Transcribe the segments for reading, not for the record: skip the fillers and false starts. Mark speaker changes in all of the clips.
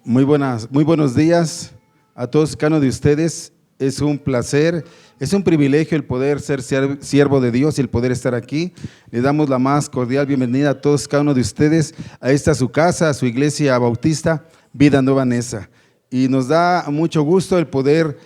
Speaker 1: Muy buenos días a todos cada uno de ustedes. Es un placer, es un privilegio el poder ser siervo de Dios y el poder estar aquí. Le damos la más cordial bienvenida a todos cada uno de ustedes a esta su casa, a su iglesia bautista, Vida Nueva Neza. Y nos da mucho gusto el poder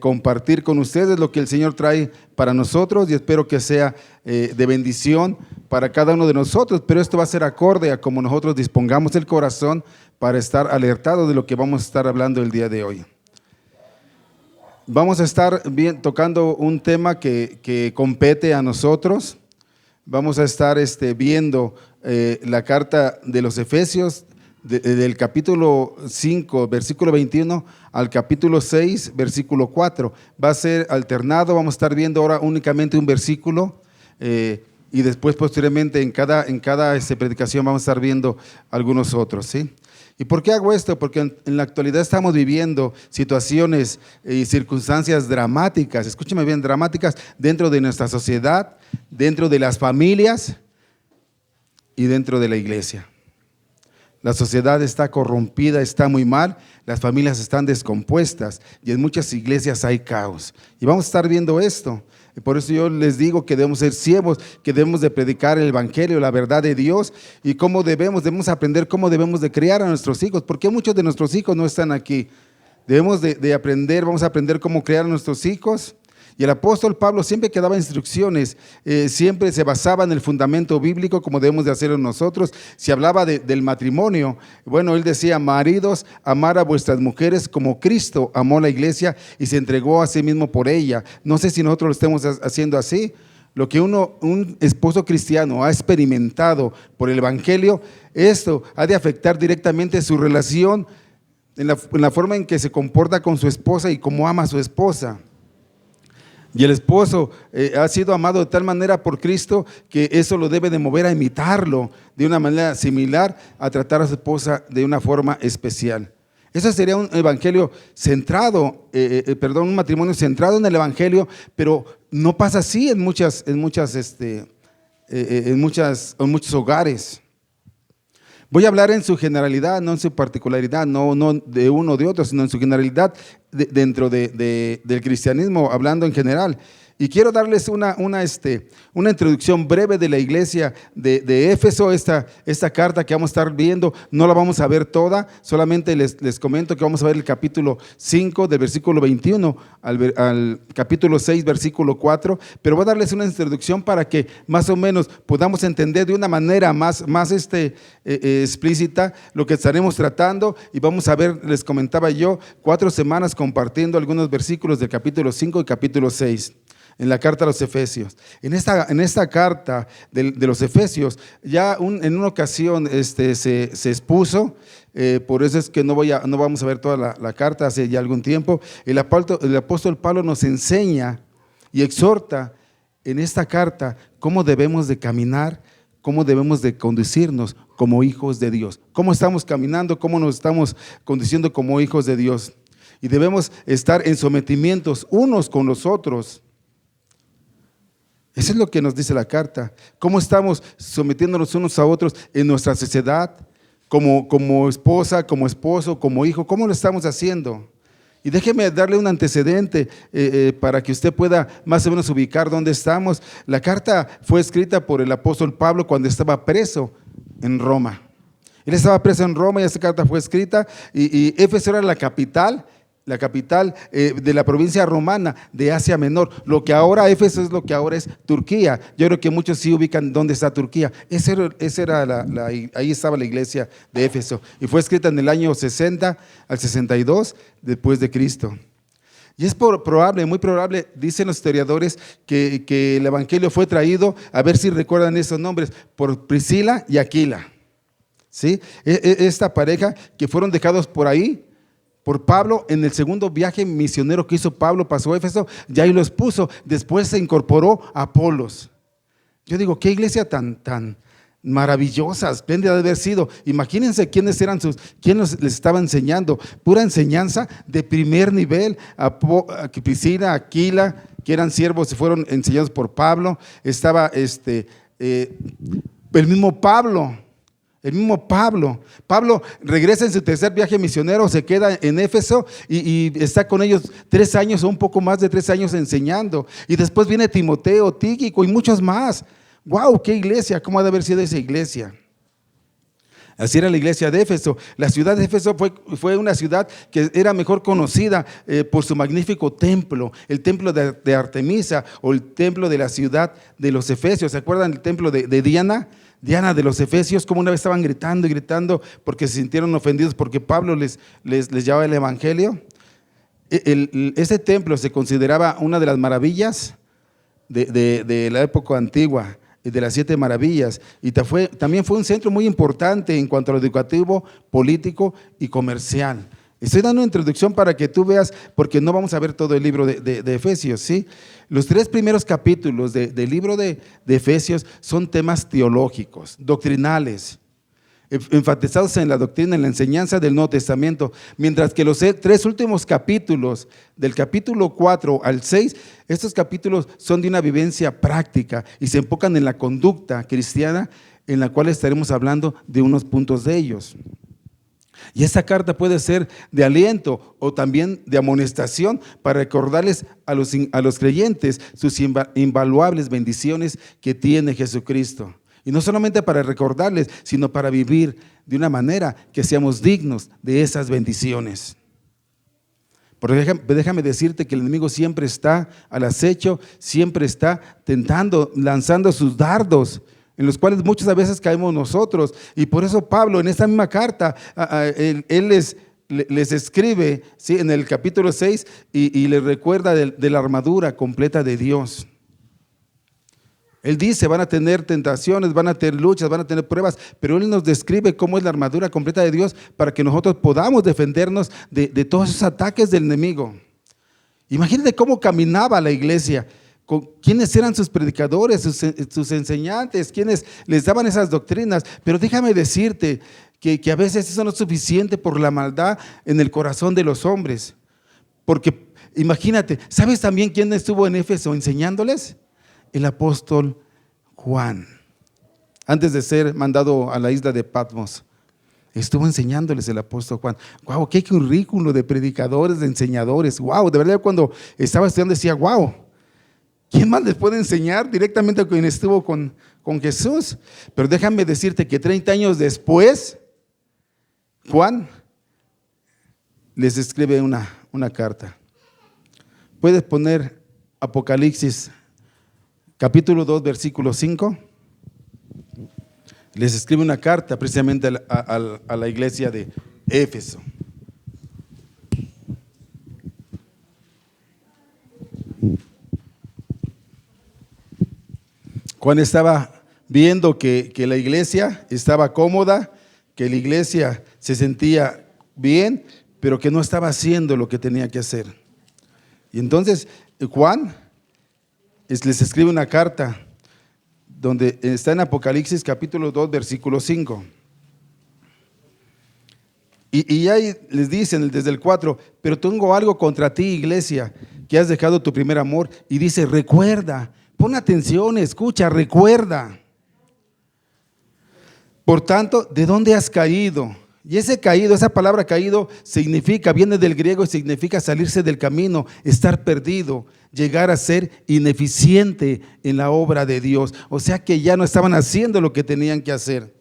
Speaker 1: compartir con ustedes lo que el Señor trae para nosotros, y espero que sea de bendición para cada uno de nosotros, pero esto va a ser acorde a como nosotros dispongamos el corazón para estar alertados de lo que vamos a estar hablando el día de hoy. Vamos a estar tocando un tema que compete a nosotros. Vamos a estar viendo la carta de los Efesios, del capítulo 5, versículo 21 al capítulo 6, versículo 4. Va a ser alternado, vamos a estar viendo ahora únicamente un versículo y después posteriormente en cada predicación vamos a estar viendo algunos otros, ¿sí? ¿Y por qué hago esto? Porque en la actualidad estamos viviendo situaciones y circunstancias dramáticas, escúcheme bien, dramáticas dentro de nuestra sociedad, dentro de las familias y dentro de la iglesia. La sociedad está corrompida, está muy mal, las familias están descompuestas y en muchas iglesias hay caos. Y vamos a estar viendo esto. Y por eso yo les digo que debemos ser siervos, que debemos de predicar el evangelio, la verdad de Dios, y cómo debemos aprender cómo debemos de criar a nuestros hijos. ¿Por qué muchos de nuestros hijos no están aquí? Debemos de aprender, vamos a aprender cómo criar a nuestros hijos. Y el apóstol Pablo siempre que daba instrucciones, siempre se basaba en el fundamento bíblico, como debemos de hacerlo nosotros. Si hablaba del matrimonio, bueno, él decía: maridos, amar a vuestras mujeres como Cristo amó la iglesia y se entregó a sí mismo por ella. No sé si nosotros lo estemos haciendo así. Lo que un esposo cristiano ha experimentado por el evangelio, esto ha de afectar directamente su relación en la forma en que se comporta con su esposa y cómo ama a su esposa. Y el esposo ha sido amado de tal manera por Cristo que eso lo debe de mover a imitarlo de una manera similar, a tratar a su esposa de una forma especial. Eso sería un evangelio centrado, un matrimonio centrado en el evangelio, pero no pasa así en muchos hogares. Voy a hablar en su generalidad, no en su particularidad, no de uno o de otro, sino en su generalidad dentro del cristianismo, hablando en general. Y quiero darles una introducción breve de la iglesia de Éfeso. Esta carta que vamos a estar viendo, no la vamos a ver toda, solamente les comento que vamos a ver el capítulo 5 del versículo 21 al capítulo 6, versículo 4, pero voy a darles una introducción para que más o menos podamos entender de una manera más explícita lo que estaremos tratando. Y vamos a ver, les comentaba yo, 4 semanas compartiendo algunos versículos del capítulo 5 y capítulo 6. En la carta a los Efesios. En esta carta de los Efesios, ya en una ocasión se expuso, por eso es que no vamos a ver toda la carta, hace ya algún tiempo. El apóstol Pablo nos enseña y exhorta en esta carta cómo debemos de caminar, cómo debemos de conducirnos como hijos de Dios. Cómo estamos caminando, cómo nos estamos conduciendo como hijos de Dios. Y debemos estar en sometimientos unos con los otros. Eso es lo que nos dice la carta. ¿Cómo estamos sometiéndonos unos a otros en nuestra sociedad? Como esposa, como esposo, como hijo. ¿Cómo lo estamos haciendo? Y déjeme darle un antecedente para que usted pueda más o menos ubicar dónde estamos. La carta fue escrita por el apóstol Pablo cuando estaba preso en Roma. Él estaba preso en Roma y esta carta fue escrita. Y Éfeso era la capital de la provincia romana de Asia Menor. Lo que ahora Éfeso es lo que ahora es Turquía. Yo creo que muchos sí ubican dónde está Turquía. Ahí estaba la iglesia de Éfeso. Y fue escrita en el año 60 al 62 después de Cristo. Y es probable, muy probable, dicen los historiadores, que el evangelio fue traído, a ver si recuerdan esos nombres, por Priscila y Aquila. ¿Sí? Esta pareja que fueron dejados por ahí por Pablo en el segundo viaje misionero que hizo Pablo, pasó a Éfeso, ya ahí los puso. Después se incorporó a Apolos. Yo digo, qué iglesia tan maravillosa, espléndida de haber sido. Imagínense quiénes les estaba enseñando. Pura enseñanza de primer nivel. Priscila, Aquila, que eran siervos, se fueron enseñados por Pablo. Estaba el mismo Pablo. El mismo Pablo. Pablo regresa en su tercer viaje misionero, se queda en Éfeso y está con ellos 3 años o un poco más de 3 años enseñando. Y después viene Timoteo, Tíquico y muchos más. ¡Wow! ¡Qué iglesia! ¿Cómo ha de haber sido esa iglesia? Así era la iglesia de Éfeso. La ciudad de Éfeso fue una ciudad que era mejor conocida por su magnífico templo, el templo de Artemisa o el templo de la ciudad de los Efesios. ¿Se acuerdan del templo de Diana? Diana de los Efesios, como una vez estaban gritando y gritando porque se sintieron ofendidos porque Pablo les llevaba el evangelio. Ese templo se consideraba una de las maravillas de la época antigua, de las 7 maravillas, y también fue un centro muy importante en cuanto a lo educativo, político y comercial. Estoy dando una introducción para que tú veas, porque no vamos a ver todo el libro de Efesios, ¿sí? Los 3 primeros capítulos del libro de Efesios son temas teológicos, doctrinales, enfatizados en la doctrina, en la enseñanza del Nuevo Testamento, mientras que los 3 últimos capítulos, del capítulo 4 al 6, estos capítulos son de una vivencia práctica y se enfocan en la conducta cristiana, en la cual estaremos hablando de unos puntos de ellos. Y esta carta puede ser de aliento o también de amonestación para recordarles a los creyentes sus invaluables bendiciones que tiene Jesucristo. Y no solamente para recordarles, sino para vivir de una manera que seamos dignos de esas bendiciones. Porque déjame decirte que el enemigo siempre está al acecho, siempre está tentando, lanzando sus dardos, en los cuales muchas veces caemos nosotros. Y por eso Pablo en esta misma carta, él les escribe, ¿sí?, en el capítulo 6 y les recuerda de la armadura completa de Dios. Él dice, van a tener tentaciones, van a tener luchas, van a tener pruebas, pero Él nos describe cómo es la armadura completa de Dios para que nosotros podamos defendernos de todos esos ataques del enemigo. Imagínate cómo caminaba la iglesia, quiénes eran sus predicadores, sus enseñantes, quiénes les daban esas doctrinas. Pero déjame decirte que a veces eso no es suficiente por la maldad en el corazón de los hombres. Porque imagínate, ¿sabes también quién estuvo en Éfeso enseñándoles? El apóstol Juan, antes de ser mandado a la isla de Patmos, estuvo enseñándoles el apóstol Juan. ¡Wow! ¡Qué currículo de predicadores, de enseñadores! ¡Wow! De verdad, cuando estaba estudiando decía, ¡wow! ¿Quién más les puede enseñar directamente a quien estuvo con Jesús? Pero déjame decirte que 30 años después, Juan les escribe una carta. Puedes poner Apocalipsis capítulo 2, versículo 5, les escribe una carta precisamente a la iglesia de Éfeso. Juan estaba viendo que la iglesia estaba cómoda, que la iglesia se sentía bien, pero que no estaba haciendo lo que tenía que hacer. Y entonces Juan les escribe una carta donde está en Apocalipsis capítulo 2 versículo 5 y ahí les dicen desde el 4, pero tengo algo contra ti, iglesia, que has dejado tu primer amor. Y dice, recuerda, pon atención, escucha, recuerda. Por tanto, ¿de dónde has caído? Y ese caído, esa palabra caído viene del griego y significa salirse del camino, estar perdido, llegar a ser ineficiente en la obra de Dios. O sea que ya no estaban haciendo lo que tenían que hacer.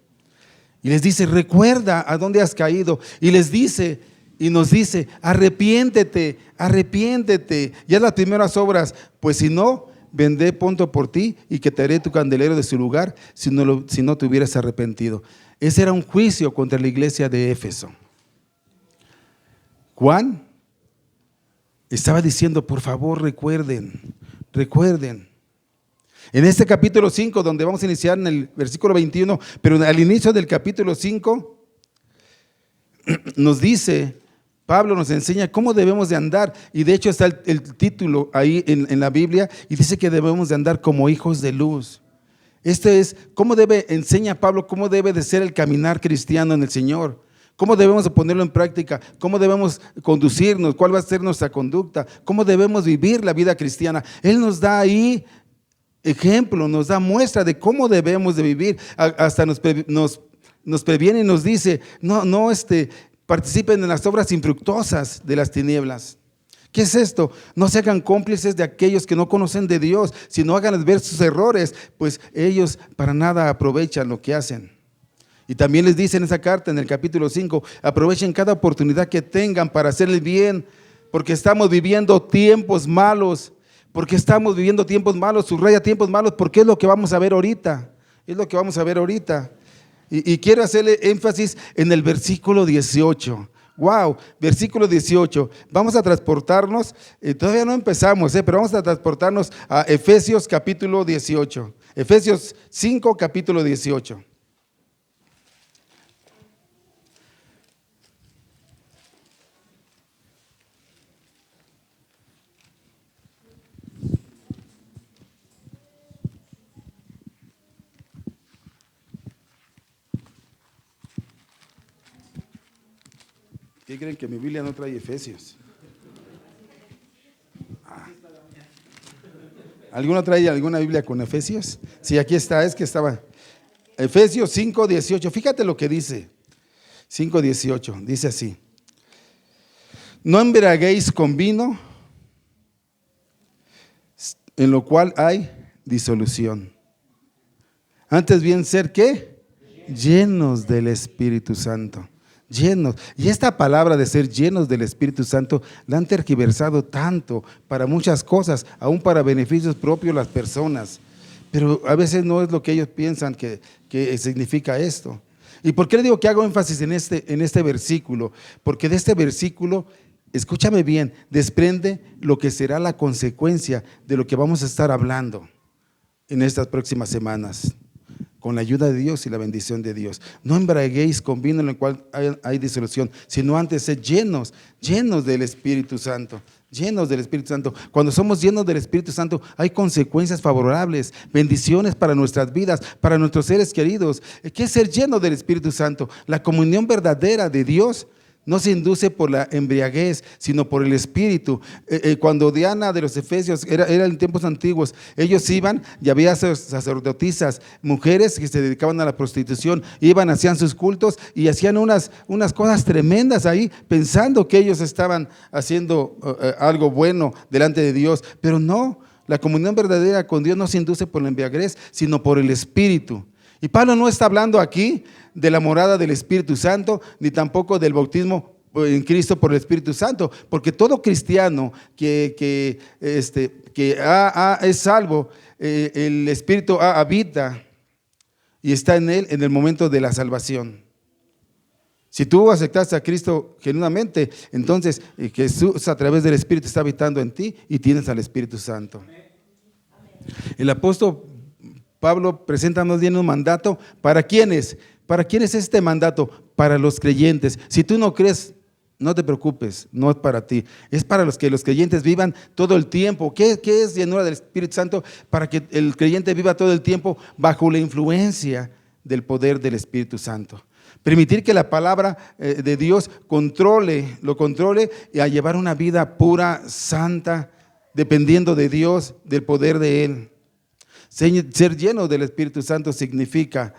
Speaker 1: Y les dice, recuerda a dónde has caído. Y les dice, y nos dice, arrepiéntete, arrepiéntete. Ya las primeras obras, pues si no, vendré pronto por ti y quitaré tu candelero de su lugar si no te hubieras arrepentido. Ese era un juicio contra la iglesia de Éfeso. Juan estaba diciendo, por favor, recuerden. En este capítulo 5, donde vamos a iniciar en el versículo 21, pero al inicio del capítulo 5, nos dice, Pablo nos enseña cómo debemos de andar, y de hecho está el título ahí en la Biblia, y dice que debemos de andar como hijos de luz. Este es enseña Pablo cómo debe de ser el caminar cristiano en el Señor, cómo debemos de ponerlo en práctica, cómo debemos conducirnos, cuál va a ser nuestra conducta, cómo debemos vivir la vida cristiana. Él nos da ahí ejemplo, nos da muestra de cómo debemos de vivir, hasta nos nos previene y nos dice, no participen en las obras infructuosas de las tinieblas. ¿Qué es esto? No se hagan cómplices de aquellos que no conocen de Dios, sino hagan ver sus errores, pues ellos para nada aprovechan lo que hacen. Y también les dice en esa carta, en el capítulo 5, aprovechen cada oportunidad que tengan para hacer el bien, porque estamos viviendo tiempos malos, subraya tiempos malos, porque es lo que vamos a ver ahorita, Y quiero hacerle énfasis en el versículo 18. Wow, versículo 18. Vamos a transportarnos, todavía no empezamos, pero vamos a transportarnos a Efesios capítulo 18. Efesios 5, capítulo 18. ¿Qué creen que mi Biblia no trae Efesios? ¿Alguno trae alguna Biblia con Efesios? Sí, aquí está, es que estaba. Efesios 5:18, fíjate lo que dice. 5:18, dice así. No embriaguéis con vino, en lo cual hay disolución. Antes bien ser, ¿qué? Llenos del Espíritu Santo. Llenos. Y esta palabra de ser llenos del Espíritu Santo la han tergiversado tanto para muchas cosas, aún para beneficios propios las personas. Pero a veces no es lo que ellos piensan que significa esto. ¿Y por qué le digo que hago énfasis en este versículo? Porque de este versículo, escúchame bien, desprende lo que será la consecuencia de lo que vamos a estar hablando en estas próximas semanas, con la ayuda de Dios y la bendición de Dios. No embriaguéis con vino en el cual hay disolución, sino antes sed llenos del Espíritu Santo. Llenos del Espíritu Santo. Cuando somos llenos del Espíritu Santo, hay consecuencias favorables, bendiciones para nuestras vidas, para nuestros seres queridos. ¿Qué es ser lleno del Espíritu Santo? La comunión verdadera de Dios no se induce por la embriaguez, sino por el Espíritu. Cuando Diana de los Efesios era en tiempos antiguos, ellos iban y había sacerdotisas, mujeres que se dedicaban a la prostitución, iban, hacían sus cultos y hacían unas cosas tremendas ahí, pensando que ellos estaban haciendo algo bueno delante de Dios, pero no. La comunión verdadera con Dios no se induce por la embriaguez, sino por el Espíritu. Y Pablo no está hablando aquí de la morada del Espíritu Santo, ni tampoco del bautismo en Cristo por el Espíritu Santo, porque todo cristiano que es salvo, el Espíritu habita y está en él en el momento de la salvación. Si tú aceptaste a Cristo genuinamente, entonces Jesús a través del Espíritu está habitando en ti y tienes al Espíritu Santo. El apóstol Pablo presenta más bien un mandato. ¿Para quiénes? ¿Para quiénes es este mandato? Para los creyentes. Si tú no crees, no te preocupes, no es para ti. Es para los que los creyentes vivan todo el tiempo. ¿Qué es llenura del Espíritu Santo? Para que el creyente viva todo el tiempo bajo la influencia del poder del Espíritu Santo. Permitir que la palabra de Dios lo controle y a llevar una vida pura, santa, dependiendo de Dios, del poder de Él. Ser lleno del Espíritu Santo significa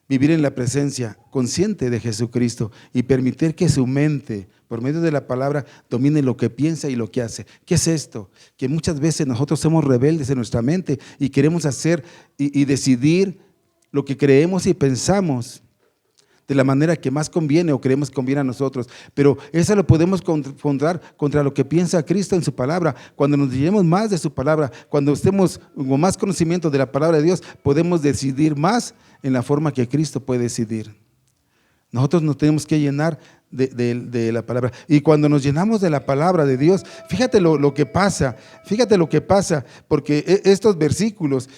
Speaker 1: vivir en la presencia consciente de Jesucristo y permitir que su mente, por medio de la palabra, domine lo que piensa y lo que hace. ¿Qué es esto? Que muchas veces nosotros somos rebeldes en nuestra mente y queremos hacer y decidir lo que creemos y pensamos de la manera que más conviene o creemos que conviene a nosotros, pero eso lo podemos confrontar contra lo que piensa Cristo en su palabra. Cuando nos llenemos más de su palabra, cuando estemos con más conocimiento de la palabra de Dios, podemos decidir más en la forma que Cristo puede decidir. Nosotros nos tenemos que llenar de la palabra, y cuando nos llenamos de la palabra de Dios, fíjate lo que pasa, porque estos versículos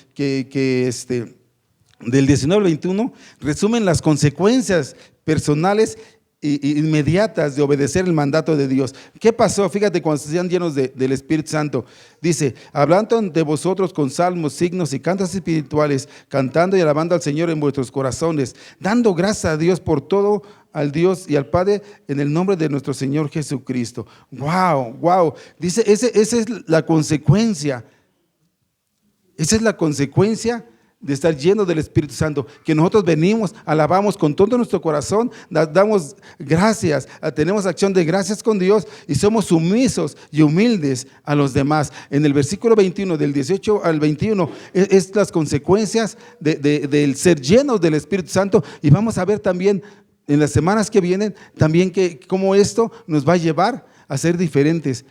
Speaker 1: del 19 al 21 resumen las consecuencias personales e inmediatas de obedecer el mandato de Dios. ¿Qué pasó? Fíjate, cuando sean llenos del Espíritu Santo, dice: hablando de vosotros con salmos, signos y cantos espirituales, cantando y alabando al Señor en vuestros corazones, dando gracias a Dios por todo, al Dios y al Padre, en el nombre de nuestro Señor Jesucristo. Wow. Dice, esa es la consecuencia. Esa es la consecuencia de estar lleno del Espíritu Santo, que nosotros venimos, alabamos con todo nuestro corazón, damos gracias, tenemos acción de gracias con Dios y somos sumisos y humildes a los demás. En el versículo 21, del 18 al 21, es las consecuencias del ser llenos del Espíritu Santo, y vamos a ver también en las semanas que vienen también cómo esto nos va a llevar a ser diferentes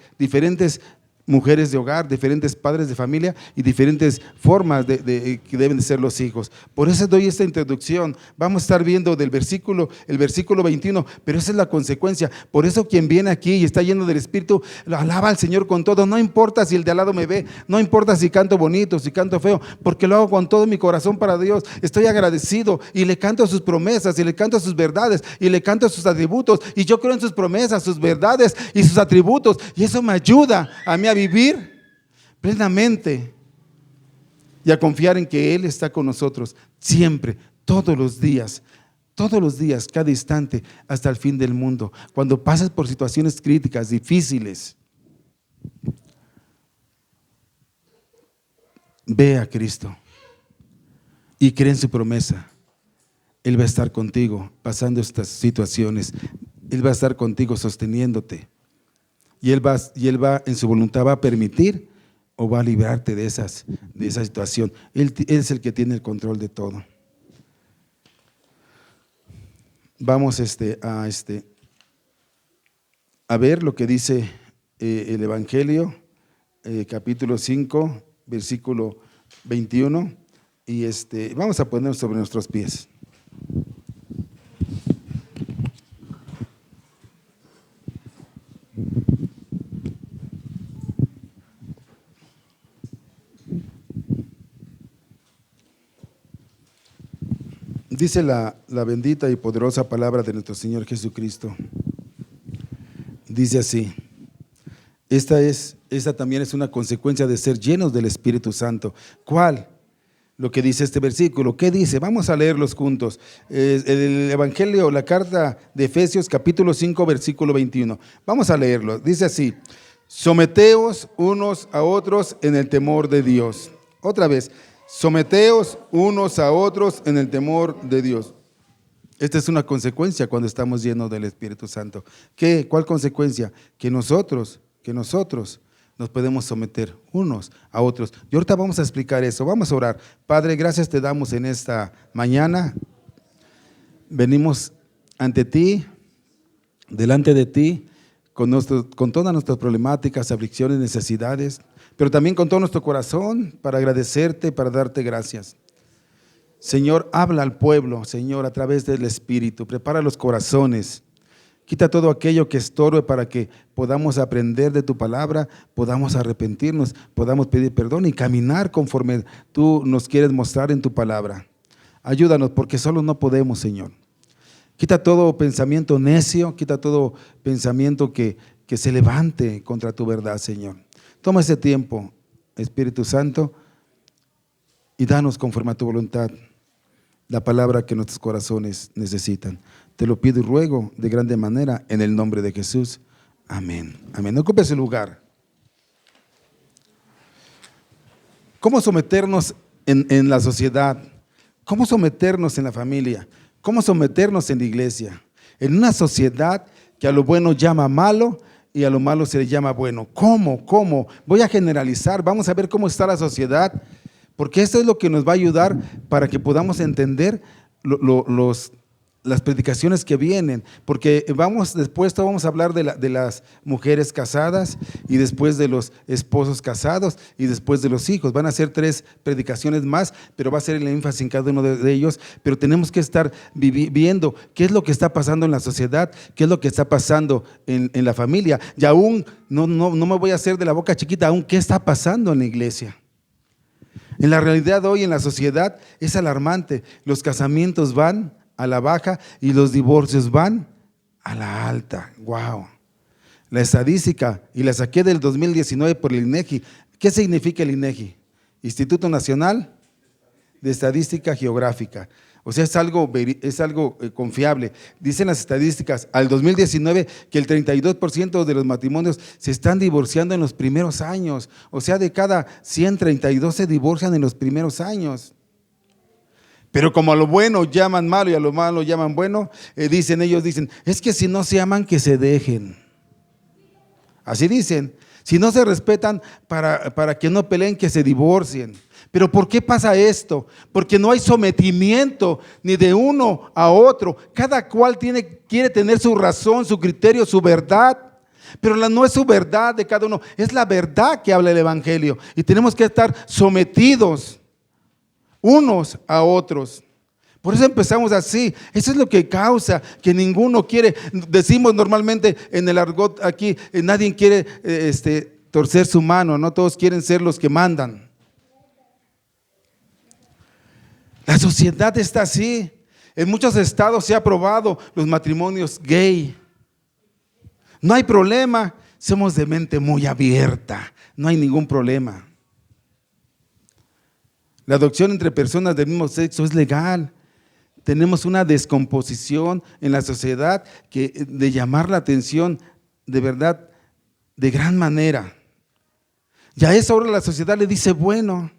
Speaker 1: mujeres de hogar, diferentes padres de familia y diferentes formas que deben de ser los hijos. Por eso doy esta introducción. Vamos a estar viendo el versículo 21, pero esa es la consecuencia. Por eso quien viene aquí y está lleno del Espíritu, alaba al Señor con todo. No importa si el de al lado me ve, no importa si canto bonito, si canto feo, porque lo hago con todo mi corazón para Dios. Estoy agradecido y le canto sus promesas y le canto sus verdades y le canto sus atributos, y yo creo en sus promesas, sus verdades y sus atributos, y eso me ayuda a mí a vivir plenamente y a confiar en que Él está con nosotros siempre, todos los días, cada instante, hasta el fin del mundo. Cuando pasas por situaciones críticas, difíciles, ve a Cristo y cree en su promesa. Él va a estar contigo pasando estas situaciones. Él va a estar contigo sosteniéndote. Y Él va en su voluntad, va a permitir o va a librarte de esa situación. Él es el que tiene el control de todo. Vamos a ver lo que dice el Evangelio, capítulo 5, versículo 21, y vamos a poner sobre nuestros pies. Dice la bendita y poderosa palabra de nuestro Señor Jesucristo. Dice así: esta también es una consecuencia de ser llenos del Espíritu Santo. ¿Cuál? Lo que dice este versículo. ¿Qué dice? Vamos a leerlos juntos. El Evangelio, la carta de Efesios, capítulo 5, versículo 21. Vamos a leerlo. Dice así: someteos unos a otros en el temor de Dios. Otra vez: someteos unos a otros en el temor de Dios. Esta es una consecuencia cuando estamos llenos del Espíritu Santo. ¿Cuál consecuencia? Que nosotros nos podemos someter unos a otros. Y ahorita vamos a explicar eso. Vamos a orar. Padre, gracias te damos en esta mañana. Venimos ante ti, delante de ti, con todas nuestras problemáticas, aflicciones, necesidades, pero también con todo nuestro corazón para agradecerte, para darte gracias. Señor, habla al pueblo, Señor, a través del Espíritu. Prepara los corazones. Quita todo aquello que estorbe para que podamos aprender de tu palabra, podamos arrepentirnos, podamos pedir perdón y caminar conforme tú nos quieres mostrar en tu palabra. Ayúdanos, porque solos no podemos, Señor. Quita todo pensamiento necio, quita todo pensamiento que se levante contra tu verdad, Señor. Toma ese tiempo, Espíritu Santo, y danos conforme a tu voluntad la palabra que nuestros corazones necesitan. Te lo pido y ruego de grande manera en el nombre de Jesús. Amén. Amén. Ocupe su lugar. ¿Cómo someternos en la sociedad? ¿Cómo someternos en la familia? ¿Cómo someternos en la iglesia? En una sociedad que a lo bueno llama malo y a lo malo se le llama bueno. ¿Cómo? Voy a generalizar. Vamos a ver cómo está la sociedad, porque esto es lo que nos va a ayudar para que podamos entender las predicaciones que vienen, porque después vamos a hablar de las mujeres casadas y después de los esposos casados y después de los hijos. Van a ser 3 predicaciones más, pero va a ser el énfasis en cada uno de ellos. Pero tenemos que estar viendo qué es lo que está pasando en la sociedad, qué es lo que está pasando en la familia, y aún no me voy a hacer de la boca chiquita, aún qué está pasando en la iglesia. En la realidad hoy en la sociedad es alarmante. Los casamientos van a la baja y los divorcios van a la alta. Wow. La estadística, y la saqué del 2019 por el INEGI. ¿Qué significa el INEGI? Instituto Nacional de Estadística Geográfica. O sea, es algo confiable. Dicen las estadísticas al 2019 que el 32% de los matrimonios se están divorciando en los primeros años. O sea, de cada 100, 32 se divorcian en los primeros años. Pero como a lo bueno llaman malo y a lo malo llaman bueno, ellos dicen, es que si no se aman, que se dejen. Así dicen. Si no se respetan, para que no peleen, que se divorcien. Pero ¿por qué pasa esto? Porque no hay sometimiento ni de uno a otro. Cada cual quiere tener su razón, su criterio, su verdad. Pero no es su verdad de cada uno, es la verdad que habla el Evangelio. Y tenemos que estar sometidos unos a otros. Por eso empezamos así. Eso es lo que causa que ninguno quiere. Decimos normalmente en el argot aquí, nadie quiere torcer su mano, no todos quieren ser los que mandan. La sociedad está así. En muchos estados se ha aprobado los matrimonios gay. No hay problema, somos de mente muy abierta, no hay ningún problema. La adopción entre personas del mismo sexo es legal. Tenemos una descomposición en la sociedad de llamar la atención de verdad, de gran manera. Ya a esa hora la sociedad le dice bueno.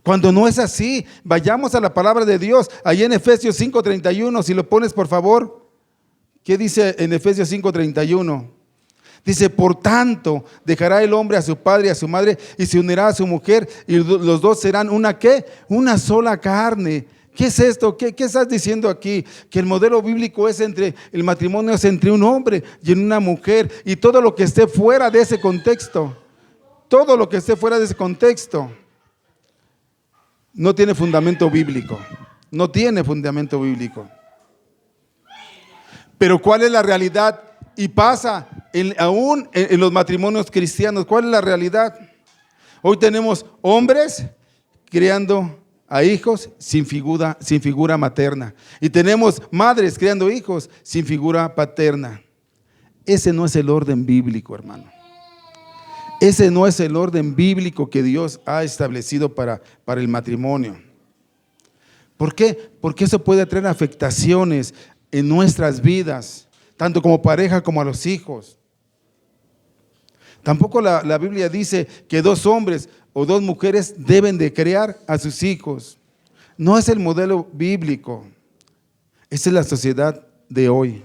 Speaker 1: Cuando no es así, vayamos a la palabra de Dios, ahí en Efesios 5:31, si lo pones por favor. ¿Qué dice en Efesios 5:31? Dice, por tanto, dejará el hombre a su padre y a su madre y se unirá a su mujer y los dos serán una ¿qué? Una sola carne. ¿Qué es esto? ¿Qué estás diciendo aquí? Que el modelo bíblico el matrimonio es entre un hombre y una mujer, y todo lo que esté fuera de ese contexto, no tiene fundamento bíblico. No tiene fundamento bíblico. Pero ¿cuál es la realidad? Y pasa aún en los matrimonios cristianos. ¿Cuál es la realidad? Hoy tenemos hombres criando a hijos sin figura materna. Y tenemos madres criando hijos sin figura paterna. Ese no es el orden bíblico, hermano. Ese no es el orden bíblico que Dios ha establecido para el matrimonio. ¿Por qué? Porque eso puede traer afectaciones en nuestras vidas, tanto como pareja como a los hijos. Tampoco la Biblia dice que 2 hombres o 2 mujeres deben de criar a sus hijos. No es el modelo bíblico. Esa es la sociedad de hoy,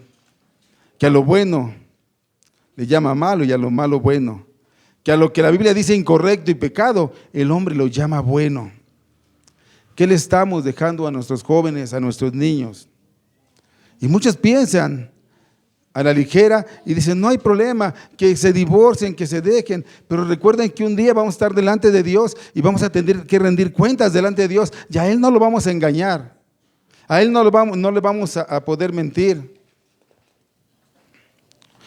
Speaker 1: que a lo bueno le llama malo y a lo malo bueno, que a lo que la Biblia dice incorrecto y pecado, el hombre lo llama bueno. ¿Qué le estamos dejando a nuestros jóvenes, a nuestros niños? Y muchos piensan a la ligera y dicen, no hay problema, que se divorcien, que se dejen, pero recuerden que un día vamos a estar delante de Dios y vamos a tener que rendir cuentas delante de Dios, y a Él no lo vamos a engañar, a Él no le vamos a poder mentir.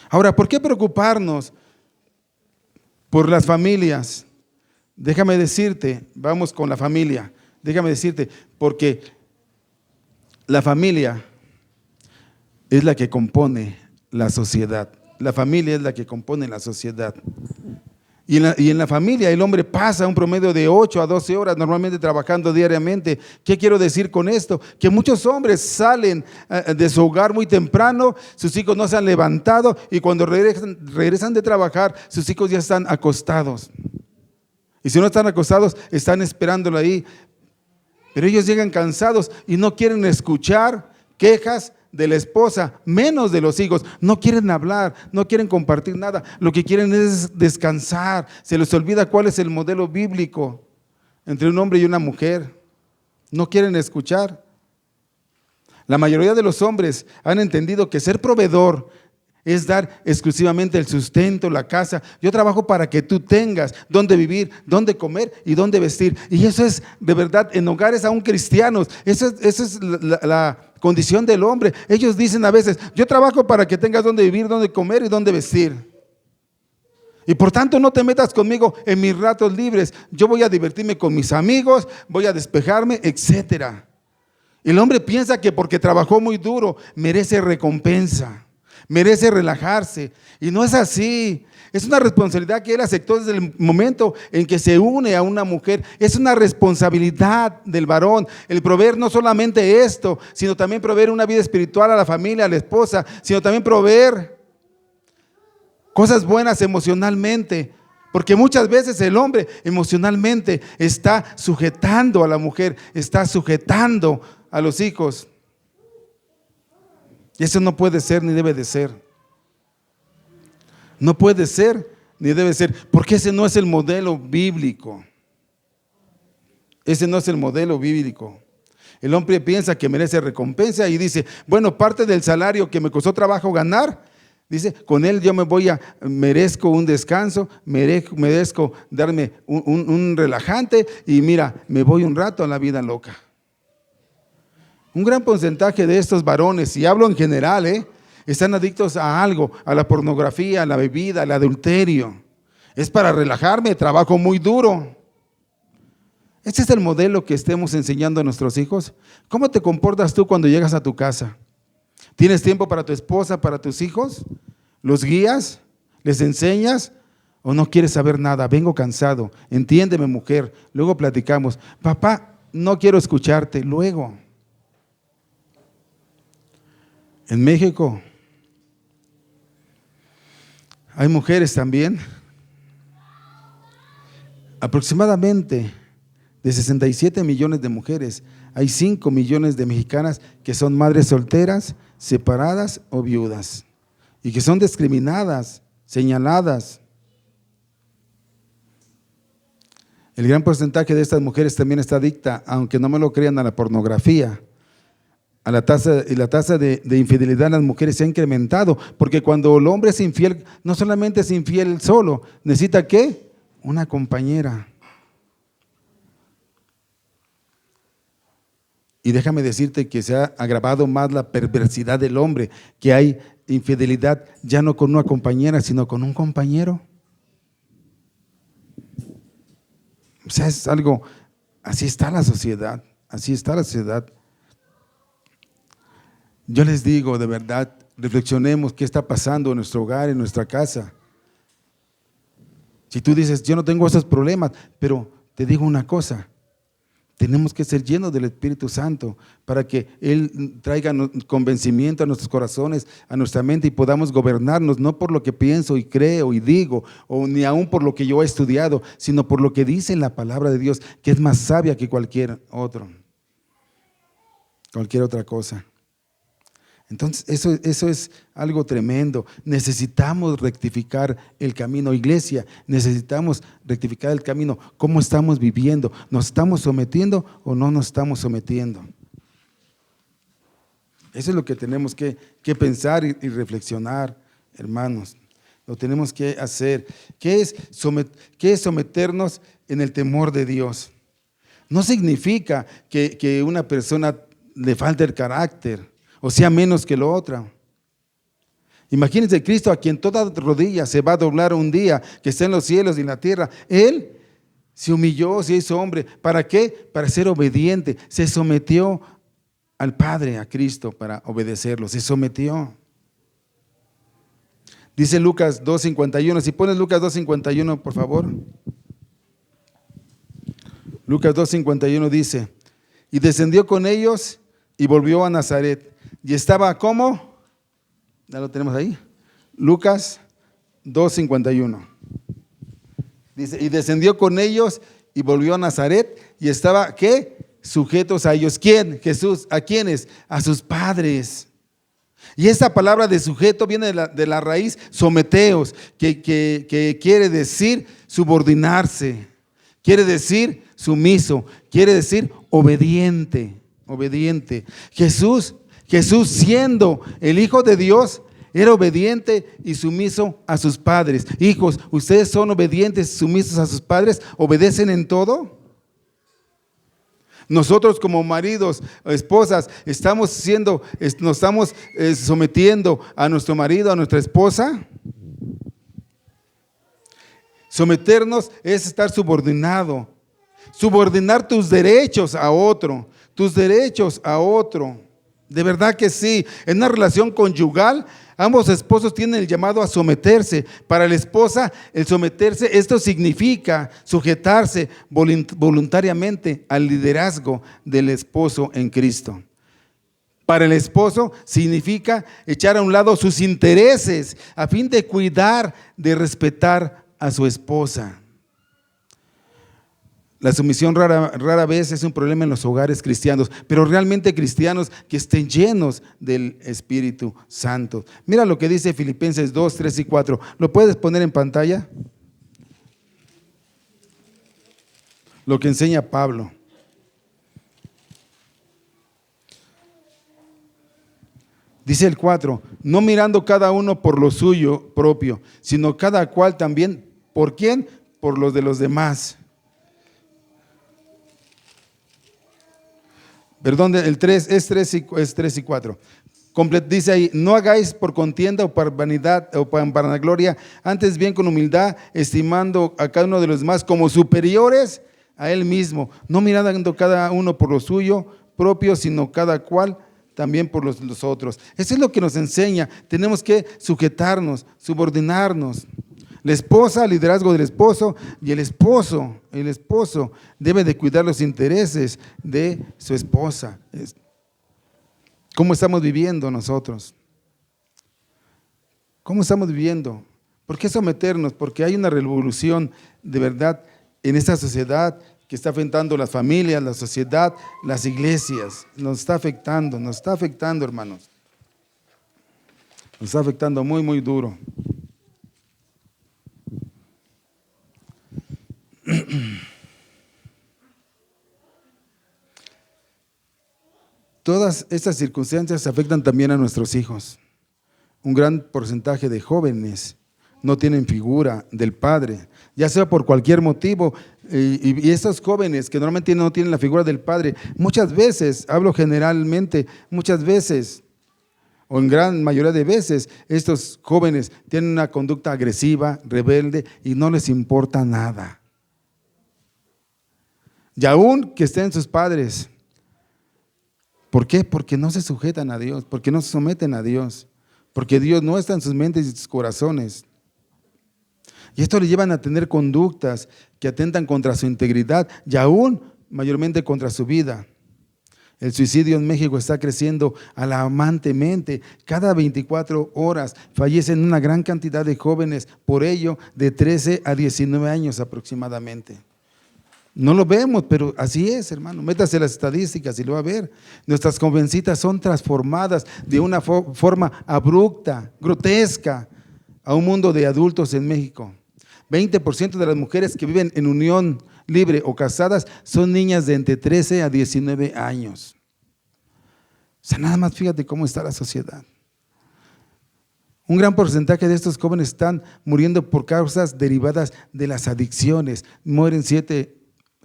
Speaker 1: Ahora, ¿por qué preocuparnos por las familias? Déjame decirte, vamos con la familia, déjame decirte, porque la familia es la que compone la sociedad. La familia es la que compone la sociedad. Y en la familia el hombre pasa un promedio de 8 a 12 horas normalmente trabajando diariamente. ¿Qué quiero decir con esto? Que muchos hombres salen de su hogar muy temprano, sus hijos no se han levantado y cuando regresan de trabajar, sus hijos ya están acostados. Y si no están acostados, están esperándolo ahí. Pero ellos llegan cansados y no quieren escuchar quejas de la esposa, menos de los hijos. No quieren hablar, no quieren compartir nada. Lo que quieren es descansar. Se les olvida cuál es el modelo bíblico entre un hombre y una mujer. No quieren escuchar. La mayoría de los hombres han entendido que ser proveedor es dar exclusivamente el sustento, la casa. Yo trabajo para que tú tengas dónde vivir, dónde comer y dónde vestir. Y eso es de verdad en hogares aún cristianos. Esa es la condición del hombre. Ellos dicen a veces, yo trabajo para que tengas dónde vivir, dónde comer y dónde vestir. Y por tanto no te metas conmigo en mis ratos libres. Yo voy a divertirme con mis amigos, voy a despejarme, etcétera. El hombre piensa que porque trabajó muy duro merece recompensa, merece relajarse, y no es así. Es una responsabilidad que él aceptó desde el momento en que se une a una mujer. Es una responsabilidad del varón el proveer no solamente esto, sino también proveer una vida espiritual a la familia, a la esposa, sino también proveer cosas buenas emocionalmente, Porque muchas veces el hombre emocionalmente está sujetando a la mujer, está sujetando a los hijos. Y eso no puede ser ni debe de ser. No puede ser ni debe ser, porque ese no es el modelo bíblico. Ese no es el modelo bíblico. El hombre piensa que merece recompensa y dice, bueno, parte del salario que me costó trabajo ganar, dice, con él yo merezco un descanso, merezco darme un relajante y mira, me voy un rato a la vida loca. Un gran porcentaje de estos varones, y hablo en general, están adictos a algo, a la pornografía, a la bebida, al adulterio. Es para relajarme, trabajo muy duro. ¿Este es el modelo que estemos enseñando a nuestros hijos? ¿Cómo te comportas tú cuando llegas a tu casa? ¿Tienes tiempo para tu esposa, para tus hijos? ¿Los guías? ¿Les enseñas? ¿O no quieres saber nada? Vengo cansado. Entiéndeme, mujer. Luego platicamos. Papá, no quiero escucharte. Luego. En México hay mujeres también. Aproximadamente de 67 millones de mujeres, hay 5 millones de mexicanas que son madres solteras, separadas o viudas, y que son discriminadas, señaladas. El gran porcentaje de estas mujeres también está adicta, aunque no me lo crean, a la pornografía. La tasa de infidelidad en las mujeres se ha incrementado, porque cuando el hombre es infiel, no solamente es infiel solo, necesita ¿qué? Una compañera. Y déjame decirte que se ha agravado más la perversidad del hombre, que hay infidelidad ya no con una compañera, sino con un compañero. O sea, es algo, así está la sociedad, así está la sociedad. Yo les digo, de verdad, reflexionemos qué está pasando en nuestro hogar, en nuestra casa. Si tú dices, yo no tengo esos problemas, pero te digo una cosa, tenemos que ser llenos del Espíritu Santo para que Él traiga convencimiento a nuestros corazones, a nuestra mente y podamos gobernarnos, no por lo que pienso y creo y digo, o ni aún por lo que yo he estudiado, sino por lo que dice la palabra de Dios, que es más sabia que cualquier otra cosa. Entonces, eso es algo tremendo. Necesitamos rectificar el camino. Iglesia, necesitamos rectificar el camino. ¿Cómo estamos viviendo? ¿Nos estamos sometiendo o no nos estamos sometiendo? Eso es lo que tenemos que pensar y reflexionar, hermanos. Lo tenemos que hacer. ¿Qué es someternos en el temor de Dios? No significa que una persona le falte el carácter o sea menos que lo otra. Imagínense Cristo, a quien toda rodilla se va a doblar un día, que está en los cielos y en la tierra. Él se humilló, se hizo hombre. ¿Para qué? Para ser obediente. Se sometió al Padre, a Cristo, para obedecerlo. Se sometió. Dice Lucas 2:51. Si pones Lucas 2:51, por favor. Lucas 2:51 dice, y descendió con ellos y volvió a Nazaret. Y estaba, ¿cómo? Ya lo tenemos ahí. Lucas 2:51. Dice, y descendió con ellos y volvió a Nazaret y estaba, ¿qué? Sujetos a ellos. ¿Quién? Jesús. ¿A quiénes? A sus padres. Y esta palabra de sujeto viene de la raíz someteos, que quiere decir subordinarse, quiere decir sumiso, quiere decir obediente. Jesús siendo el Hijo de Dios, era obediente y sumiso a sus padres. Hijos, ¿ustedes son obedientes y sumisos a sus padres? ¿Obedecen en todo? Nosotros como maridos, esposas, nos estamos sometiendo a nuestro marido, a nuestra esposa. Someternos es estar subordinado. Subordinar tus derechos a otro. De verdad que sí. En una relación conyugal, ambos esposos tienen el llamado a someterse. Para la esposa, el someterse, esto significa sujetarse voluntariamente al liderazgo del esposo en Cristo. Para el esposo significa echar a un lado sus intereses a fin de cuidar, de respetar a su esposa. La sumisión rara vez es un problema en los hogares cristianos, pero realmente cristianos que estén llenos del Espíritu Santo. Mira lo que dice Filipenses 2, 3 y 4. ¿Lo puedes poner en pantalla? Lo que enseña Pablo. Dice el 4, no mirando cada uno por lo suyo propio, sino cada cual también, ¿por quién? Por los de los demás. Perdón, el 3 es 3 y 4. Dice ahí, no hagáis por contienda o por vanidad o por vanagloria, antes bien con humildad, estimando a cada uno de los demás como superiores a él mismo, no mirando cada uno por lo suyo propio, sino cada cual también por los otros. Eso es lo que nos enseña. Tenemos que sujetarnos, subordinarnos. La esposa, el liderazgo del esposo, y el esposo debe de cuidar los intereses de su esposa. ¿Cómo estamos viviendo nosotros? ¿Cómo estamos viviendo? ¿Por qué someternos? Porque hay una revolución de verdad en esta sociedad que está afectando las familias, la sociedad, las iglesias. Nos está afectando, hermanos. Nos está afectando muy, muy duro. Todas estas circunstancias afectan también a nuestros hijos. Un gran porcentaje de jóvenes no tienen figura del padre, ya sea por cualquier motivo, y estos jóvenes que normalmente no tienen la figura del padre, muchas veces, hablo generalmente, muchas veces, o en gran mayoría de veces, estos jóvenes tienen una conducta agresiva, rebelde, y no les importa nada. Y aún que estén sus padres, ¿por qué? Porque no se sujetan a Dios, porque no se someten a Dios, porque Dios no está en sus mentes y sus corazones. Y esto le llevan a tener conductas que atentan contra su integridad y aún mayormente contra su vida. El suicidio en México está creciendo alarmantemente. Cada 24 horas fallecen una gran cantidad de jóvenes, por ello de 13 a 19 años aproximadamente. No lo vemos, pero así es, hermano. Métase en las estadísticas y lo va a ver. Nuestras jovencitas son transformadas de una forma abrupta, grotesca, a un mundo de adultos en México. 20% de las mujeres que viven en unión libre o casadas son niñas de entre 13 a 19 años. O sea, nada más fíjate cómo está la sociedad. Un gran porcentaje de estos jóvenes están muriendo por causas derivadas de las adicciones. Mueren 7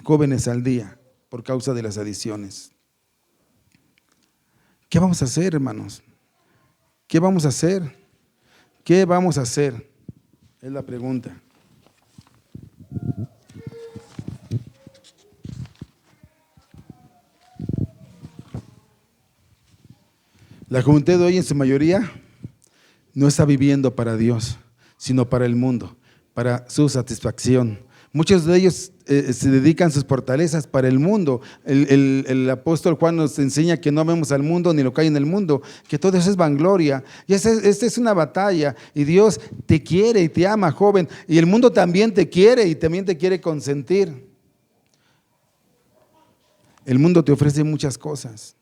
Speaker 1: jóvenes al día por causa de las adicciones. ¿Qué vamos a hacer, hermanos? ¿Qué vamos a hacer? ¿Qué vamos a hacer? Es la pregunta. La juventud de hoy en su mayoría no está viviendo para Dios, sino para el mundo, para su satisfacción. Muchos de ellos se dedican sus fortalezas para el mundo. El apóstol Juan nos enseña que no amemos al mundo ni lo que hay en el mundo, que todo eso es vanagloria. Y esta es una batalla. Y Dios te quiere y te ama, joven. Y el mundo también te quiere y también te quiere consentir. El mundo te ofrece muchas cosas.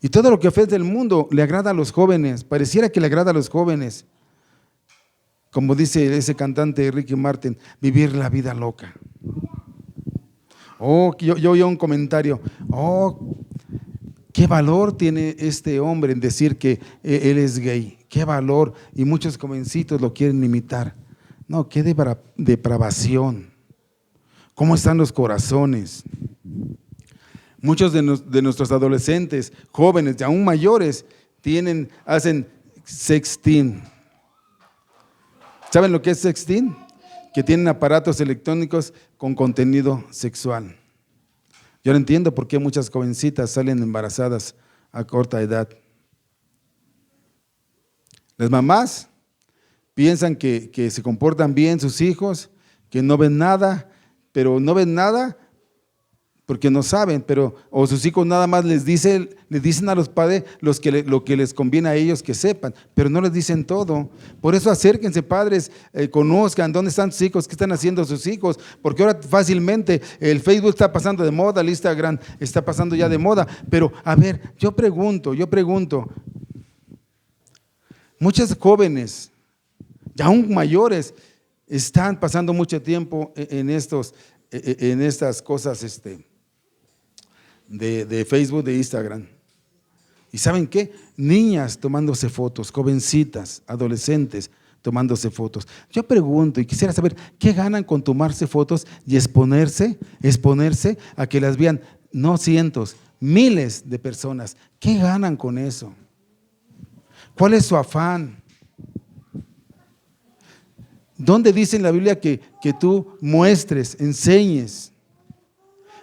Speaker 1: Y todo lo que ofrece el mundo le agrada a los jóvenes. Pareciera que le agrada a los jóvenes. Como dice ese cantante Ricky Martin, vivir la vida loca. Yo oí un comentario, qué valor tiene este hombre en decir que él es gay, qué valor, y muchos jovencitos lo quieren imitar. No, qué depravación. ¿Cómo están los corazones? Muchos de nuestros adolescentes, jóvenes y aún mayores, hacen sexting. ¿Saben lo que es sexting? Que tienen aparatos electrónicos con contenido sexual. Yo no entiendo por qué muchas jovencitas salen embarazadas a corta edad. Las mamás piensan que se comportan bien sus hijos, que no ven nada, pero no ven nada porque no saben, pero o sus hijos nada más les dicen a los padres lo que les conviene a ellos que sepan, pero no les dicen todo. Por eso acérquense, padres, conozcan dónde están sus hijos, qué están haciendo sus hijos, porque ahora fácilmente el Facebook está pasando de moda, el Instagram está pasando ya de moda, pero a ver, yo pregunto, muchos jóvenes, ya aún mayores, están pasando mucho tiempo en estas cosas de Facebook, de Instagram. ¿Y saben qué? Niñas tomándose fotos, jovencitas, adolescentes tomándose fotos. Yo pregunto y quisiera saber, ¿qué ganan con tomarse fotos y exponerse a que las vean no cientos, miles de personas? ¿Qué ganan con eso? ¿Cuál es su afán? ¿Dónde dice en la Biblia que tú muestres, enseñes?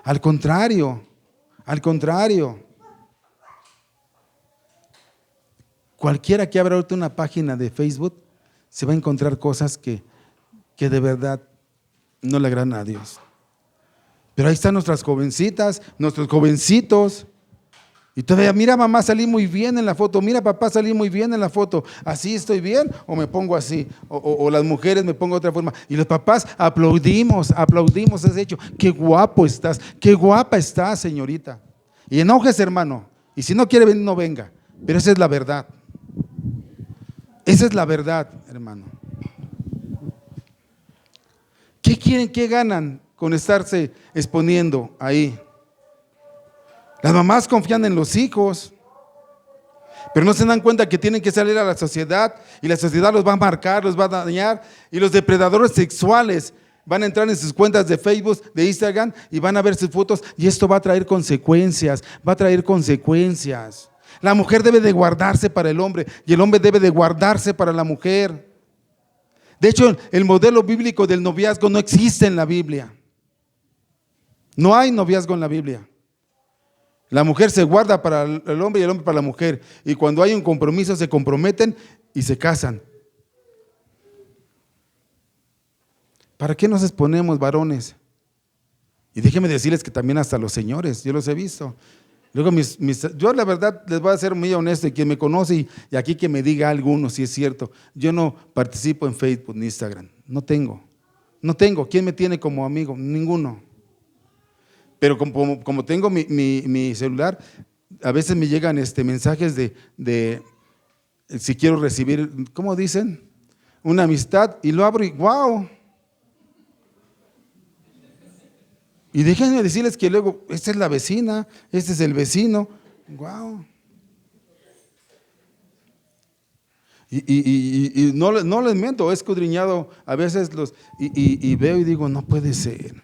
Speaker 1: Al contrario. Cualquiera que abra ahorita una página de Facebook se va a encontrar cosas que de verdad no le agradan a Dios. Pero ahí están nuestras jovencitas, nuestros jovencitos. Y todavía, mira mamá, salí muy bien en la foto, mira papá, salí muy bien en la foto, ¿así estoy bien o me pongo así? O las mujeres me pongo de otra forma. Y los papás aplaudimos ese hecho. Qué guapo estás, qué guapa estás, señorita. Y enójese, hermano, y si no quiere venir, no venga, pero esa es la verdad. Esa es la verdad, hermano. ¿Qué quieren, qué ganan con estarse exponiendo ahí? Las mamás confían en los hijos, pero no se dan cuenta que tienen que salir a la sociedad y la sociedad los va a marcar, los va a dañar, y los depredadores sexuales van a entrar en sus cuentas de Facebook, de Instagram, y van a ver sus fotos, y esto va a traer consecuencias, La mujer debe de guardarse para el hombre y el hombre debe de guardarse para la mujer. De hecho, el modelo bíblico del noviazgo no existe en la Biblia. No hay noviazgo en la Biblia. La mujer se guarda para el hombre y el hombre para la mujer. Y cuando hay un compromiso se comprometen y se casan. ¿Para qué nos exponemos, varones? Y déjenme decirles que también hasta los señores, yo los he visto. Luego yo la verdad les voy a ser muy honesto, y quien me conoce y aquí que me diga alguno si es cierto, yo no participo en Facebook ni Instagram, no tengo. ¿Quién me tiene como amigo? Ninguno. Pero como tengo mi celular, a veces me llegan mensajes de si quiero recibir, ¿cómo dicen? Una amistad, y lo abro y ¡wow! Y déjenme decirles que luego, esta es la vecina, este es el vecino, ¡wow! Y no les miento, he escudriñado a veces y veo y digo, no puede ser.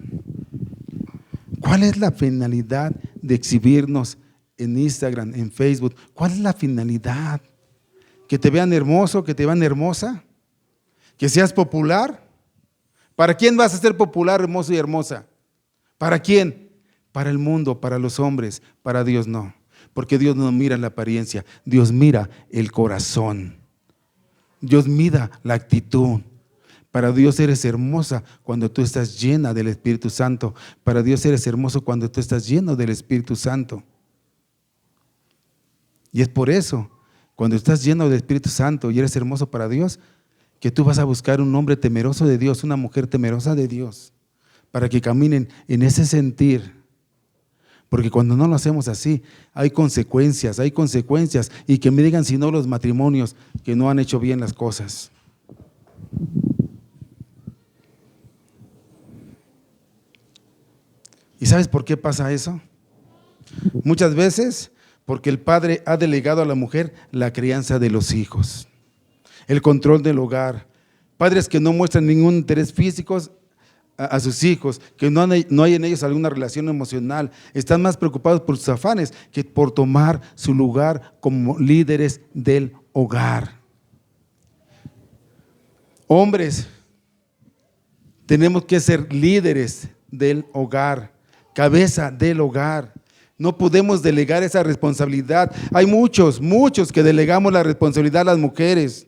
Speaker 1: ¿Cuál es la finalidad de exhibirnos en Instagram, en Facebook? ¿Cuál es la finalidad? ¿Que te vean hermoso, que te vean hermosa? ¿Que seas popular? ¿Para quién vas a ser popular, hermoso y hermosa? ¿Para quién? Para el mundo, para los hombres, para Dios no. Porque Dios no mira la apariencia, Dios mira el corazón. Dios mira la actitud. Para Dios eres hermosa cuando tú estás llena del Espíritu Santo. Para Dios eres hermoso cuando tú estás lleno del Espíritu Santo. Y es por eso, cuando estás lleno del Espíritu Santo y eres hermoso para Dios, que tú vas a buscar un hombre temeroso de Dios, una mujer temerosa de Dios, para que caminen en ese sentir. Porque cuando no lo hacemos así, hay consecuencias, y que me digan si no los matrimonios que no han hecho bien las cosas. ¿Y sabes por qué pasa eso? Muchas veces porque el padre ha delegado a la mujer la crianza de los hijos, el control del hogar. Padres que no muestran ningún interés físico a sus hijos, que no hay en ellos alguna relación emocional, están más preocupados por sus afanes que por tomar su lugar como líderes del hogar. Hombres, tenemos que ser líderes del hogar, cabeza del hogar. No podemos delegar esa responsabilidad. Hay muchos que delegamos la responsabilidad a las mujeres.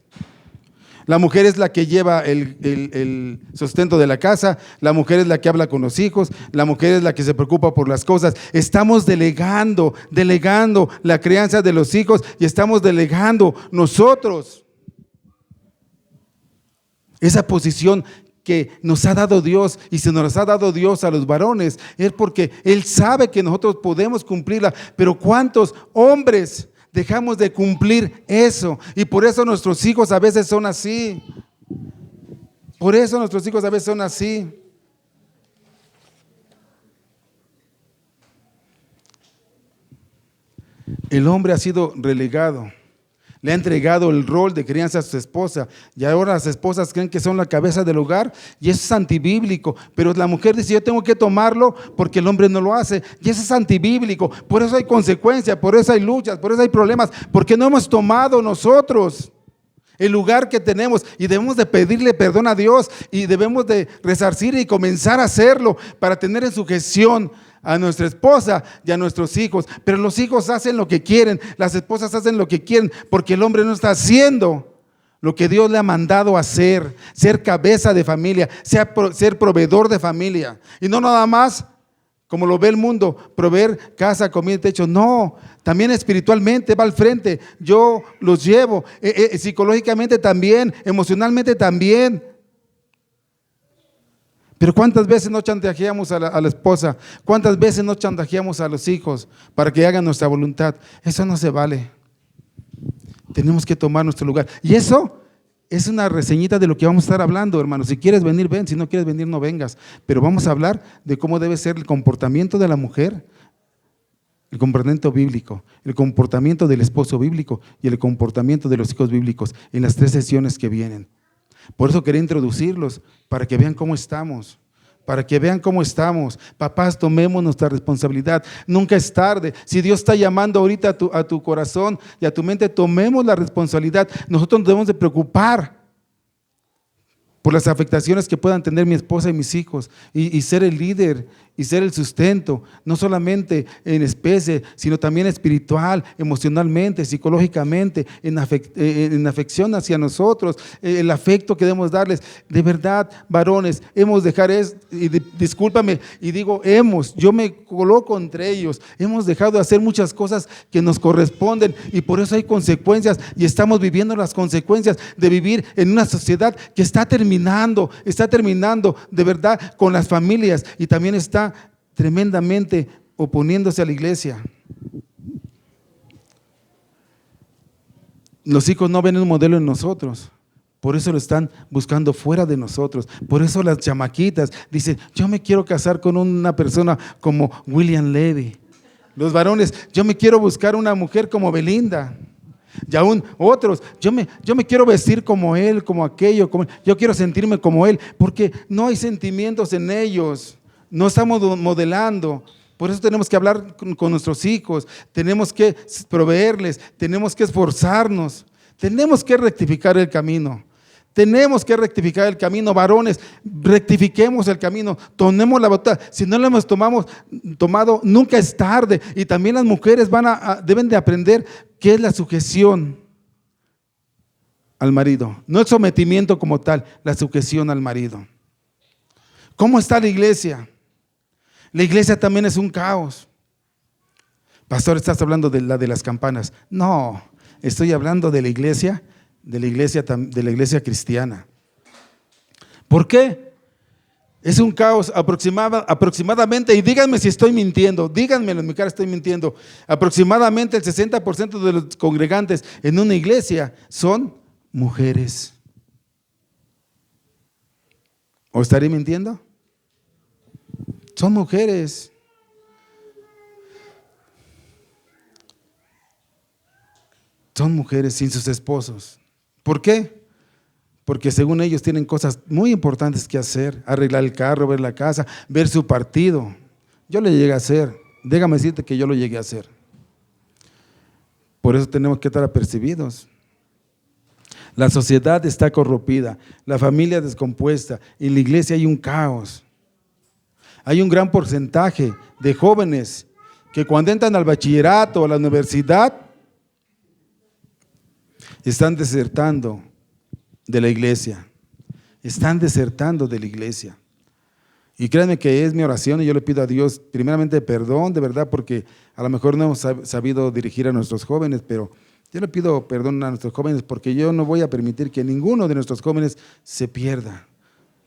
Speaker 1: La mujer es la que lleva el sustento de la casa, la mujer es la que habla con los hijos, la mujer es la que se preocupa por las cosas. Estamos delegando la crianza de los hijos y estamos delegando nosotros esa posición que nos ha dado Dios, y si nos ha dado Dios a los varones es porque Él sabe que nosotros podemos cumplirla, pero ¿cuántos hombres dejamos de cumplir eso? Y por eso nuestros hijos a veces son así. Por eso nuestros hijos a veces son así. El hombre ha sido relegado. Le ha entregado el rol de crianza a su esposa y ahora las esposas creen que son la cabeza del hogar y eso es antibíblico, pero la mujer dice yo tengo que tomarlo porque el hombre no lo hace y eso es antibíblico. Por eso hay consecuencias, por eso hay luchas, por eso hay problemas, porque no hemos tomado nosotros el lugar que tenemos y debemos de pedirle perdón a Dios y debemos de resarcir y comenzar a hacerlo para tener en sujeción a nuestra esposa y a nuestros hijos. Pero los hijos hacen lo que quieren, las esposas hacen lo que quieren, porque el hombre no está haciendo lo que Dios le ha mandado a hacer, ser cabeza de familia, ser proveedor de familia. Y no nada más, como lo ve el mundo, proveer casa, comida y techo. No, también espiritualmente va al frente. Yo los llevo, psicológicamente también, emocionalmente también. Pero ¿cuántas veces no chantajeamos a la esposa? ¿Cuántas veces no chantajeamos a los hijos para que hagan nuestra voluntad? Eso no se vale. Tenemos que tomar nuestro lugar. Y eso es una reseñita de lo que vamos a estar hablando, hermano. Si quieres venir, ven. Si no quieres venir, no vengas. Pero vamos a hablar de cómo debe ser el comportamiento de la mujer, el comportamiento bíblico, el comportamiento del esposo bíblico y el comportamiento de los hijos bíblicos en las 3 sesiones que vienen. Por eso quería introducirlos, para que vean cómo estamos, Papás, tomemos nuestra responsabilidad, nunca es tarde. Si Dios está llamando ahorita a tu corazón y a tu mente, tomemos la responsabilidad. Nosotros nos debemos de preocupar por las afectaciones que puedan tener mi esposa y mis hijos y ser el líder y ser el sustento, no solamente en especie, sino también espiritual, emocionalmente, psicológicamente, en afección hacia nosotros, el afecto que debemos darles. De verdad, varones, hemos dejado discúlpame, y digo yo me coloco entre ellos, hemos dejado de hacer muchas cosas que nos corresponden y por eso hay consecuencias y estamos viviendo las consecuencias de vivir en una sociedad que está terminando de verdad con las familias y también está tremendamente oponiéndose a la iglesia. Los hijos no ven un modelo en nosotros, por eso lo están buscando fuera de nosotros. Por eso las chamaquitas dicen, yo me quiero casar con una persona como William Levy. Los varones, yo me quiero buscar una mujer como Belinda. Y aún otros, yo me quiero vestir como él, como aquello, yo quiero sentirme como él, porque no hay sentimientos en ellos, no estamos modelando. Por eso tenemos que hablar con nuestros hijos, tenemos que proveerles, tenemos que esforzarnos, tenemos que rectificar el camino. Varones, rectifiquemos el camino, tomemos la batuta. Si no lo hemos tomado, nunca es tarde. Y también las mujeres deben de aprender qué es la sujeción al marido. No el sometimiento como tal, la sujeción al marido. ¿Cómo está la iglesia? La iglesia también es un caos. Pastor, ¿estás hablando de las campanas? No, estoy hablando de la iglesia cristiana. ¿Por qué? Es un caos aproximadamente, y díganme si estoy mintiendo, díganmelo en mi cara, estoy mintiendo. Aproximadamente el 60% de los congregantes en una iglesia son mujeres. ¿O estaré mintiendo? Son mujeres. Son mujeres sin sus esposos. ¿Por qué? Porque según ellos tienen cosas muy importantes que hacer, arreglar el carro, ver la casa, ver su partido. Yo lo llegué a hacer, déjame decirte que yo lo llegué a hacer. Por eso tenemos que estar apercibidos. La sociedad está corrompida, la familia descompuesta, en la iglesia hay un caos. Hay un gran porcentaje de jóvenes que cuando entran al bachillerato o a la universidad están desertando de la iglesia. Están desertando de la iglesia. Y créanme que es mi oración y yo le pido a Dios primeramente perdón, de verdad, porque a lo mejor no hemos sabido dirigir a nuestros jóvenes, pero yo le pido perdón a nuestros jóvenes porque yo no voy a permitir que ninguno de nuestros jóvenes se pierda,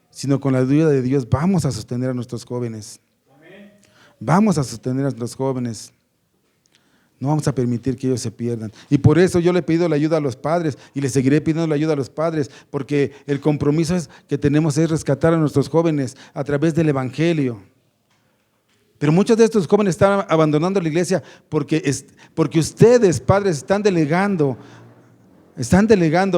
Speaker 1: sino con la ayuda de Dios vamos a sostener a nuestros jóvenes. Vamos a sostener a nuestros jóvenes. No vamos a permitir que ellos se pierdan. Y por eso yo le he pedido la ayuda a los padres y le seguiré pidiendo la ayuda a los padres, porque el compromiso que tenemos es rescatar a nuestros jóvenes a través del evangelio. Pero muchos de estos jóvenes están abandonando la iglesia porque ustedes, padres, están delegando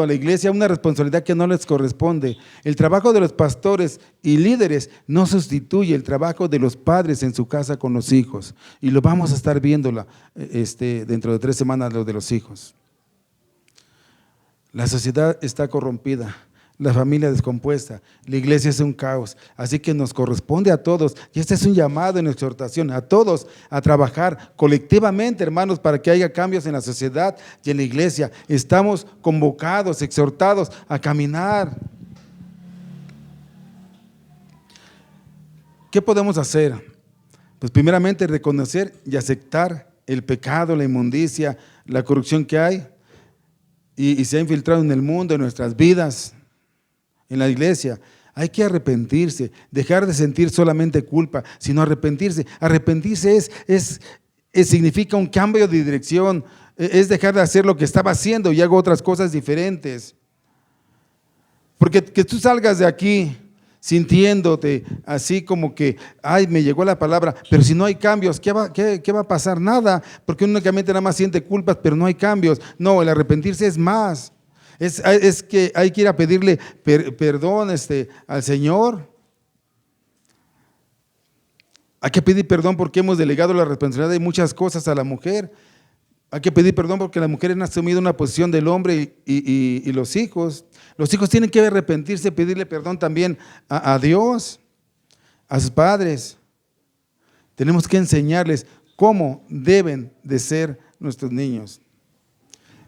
Speaker 1: a la iglesia una responsabilidad que no les corresponde. El trabajo de los pastores y líderes no sustituye el trabajo de los padres en su casa con los hijos. Y lo vamos a estar viendo dentro de 3 semanas, lo de los hijos. La sociedad está corrompida, la familia descompuesta, la iglesia es un caos, así que nos corresponde a todos, y este es un llamado en exhortación a todos a trabajar colectivamente, hermanos, para que haya cambios en la sociedad y en la iglesia. Estamos convocados, exhortados a caminar. ¿Qué podemos hacer? Pues primeramente reconocer y aceptar el pecado, la inmundicia, la corrupción que hay y se ha infiltrado en el mundo, en nuestras vidas, en la iglesia. Hay que arrepentirse, dejar de sentir solamente culpa, sino arrepentirse. Arrepentirse significa un cambio de dirección, es dejar de hacer lo que estaba haciendo y hago otras cosas diferentes. Porque que tú salgas de aquí sintiéndote así como que, ay, me llegó la palabra, pero si no hay cambios, ¿qué va a pasar? Nada, porque únicamente nada más siente culpas, pero no hay cambios. No, el arrepentirse es más. Es que hay que ir a pedirle perdón al Señor. Hay que pedir perdón porque hemos delegado la responsabilidad de muchas cosas a la mujer. Hay que pedir perdón porque las mujeres han asumido una posición del hombre y los hijos. Los hijos tienen que arrepentirse, pedirle perdón también a Dios, a sus padres. Tenemos que enseñarles cómo deben de ser nuestros niños.